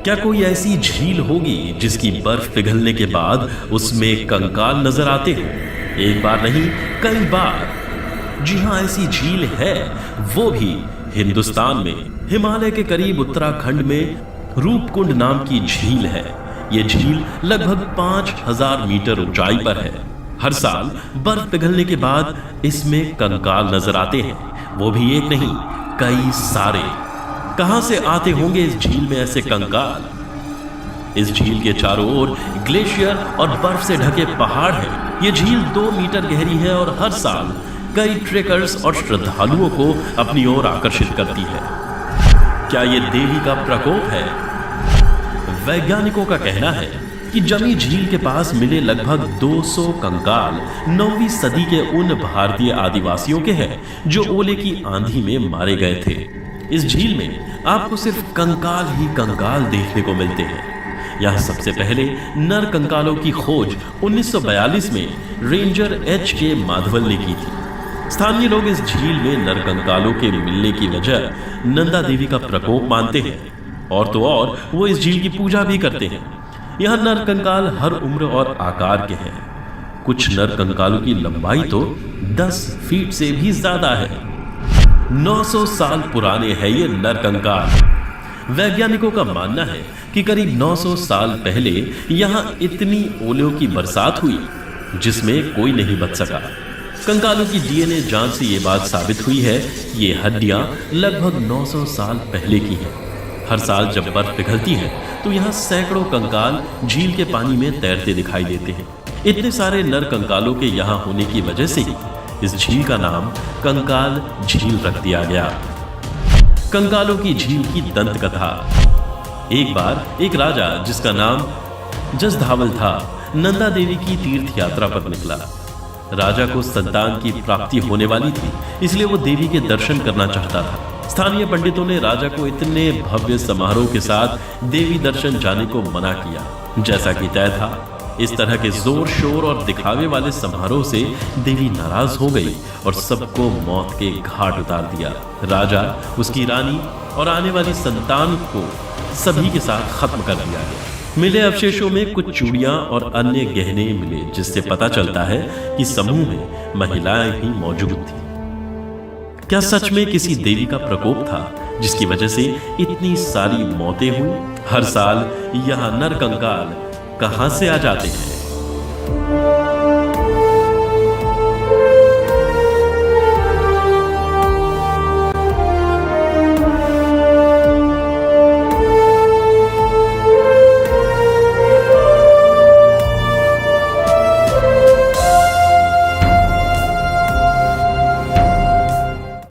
क्या कोई ऐसी झील होगी जिसकी बर्फ पिघलने के बाद उसमें कंकाल नजर आते हो? एक बार नहीं, कई बार। जी हां, ऐसी झील है, वो भी हिंदुस्तान में हिमालय के करीब उत्तराखंड में रूपकुंड नाम की झील है। यह झील लगभग 5000 मीटर ऊंचाई पर है। हर साल बर्फ पिघलने के बाद इसमें कंकाल नजर आते हैं, वो भी एक नहीं, कई सारे। कहां से आते होंगे इस झील में ऐसे कंकाल? इस झील के चारों ओर ग्लेशियर और बर्फ से ढके पहाड़ हैं। ये झील 2 मीटर गहरी है और हर साल कई ट्रेकर्स और श्रद्धालुओं को अपनी ओर आकर्षित करती है। क्या ये देवी का प्रकोप है? वैज्ञानिकों का कहना है कि जमी झील के पास मिले लगभग 200 कंकाल 9वीं सदी के उन भारतीय आदिवासियों के हैं जो ओले की आंधी में मारे गए थे। इस झील में आपको सिर्फ कंकाल ही कंकाल देखने को मिलते हैं। यहां सबसे पहले नर कंकालों की खोज 1942 में रेंजर H.K. माधवल ने की थी। स्थानीय लोग इस झील में नर कंकालों के मिलने की वजह नंदा देवी का प्रकोप मानते हैं, और तो और वो इस झील की पूजा भी करते हैं। यहां नर कंकाल हर उम्र और आकार के हैं। कुछ नर कंकालों की लंबाई तो 10 फीट से भी ज्यादा है। 900 साल पुराने हैं ये नर कंकाल। वैज्ञानिकों का मानना है कि करीब 900 साल पहले यहां इतनी ओलों की बरसात हुई जिसमें कोई नहीं बच सका। कंकालों की DNA जांच से यह बात साबित हुई है कि ये हड्डियां लगभग 900 साल पहले की हैं। हर साल जब बर्फ पिघलती है तो यहां सैकड़ों कंकाल झील के पानी में तैरते दिखाई देते हैं। इतने सारे नर कंकालों के यहां होने की वजह से ही इस झील का नाम कंकाल झील रख दिया गया। कंकालों की झील की दंत कथा। एक बार एक राजा जिसका नाम जसधावल था, नंदा देवी की तीर्थ यात्रा पर निकला। राजा को संतान की प्राप्ति होने वाली थी, इसलिए वो देवी के दर्शन करना चाहता था। स्थानीय पंडितों ने राजा को इतने भव्य समारोह के साथ देवी दर्शन जाने को मना किया, जैसा कि तय था। इस तरह के जोर शोर और दिखावे वाले समारोह से देवी नाराज हो गई और सबको मौत के घाट उतार दिया। राजा, उसकी रानी और आने वाली संतान को सभी के साथ खत्म कर दिया गया। मिले अवशेषों में कुछ चूड़ियां और अन्य गहने मिले, जिससे पता चलता है कि समूह में महिलाएं भी मौजूद थी। क्या सच में किसी देवी का प्रकोप था जिसकी वजह से इतनी सारी मौतें हुई? हर साल यहां नर कंकाल कहां से आ जाते हैं?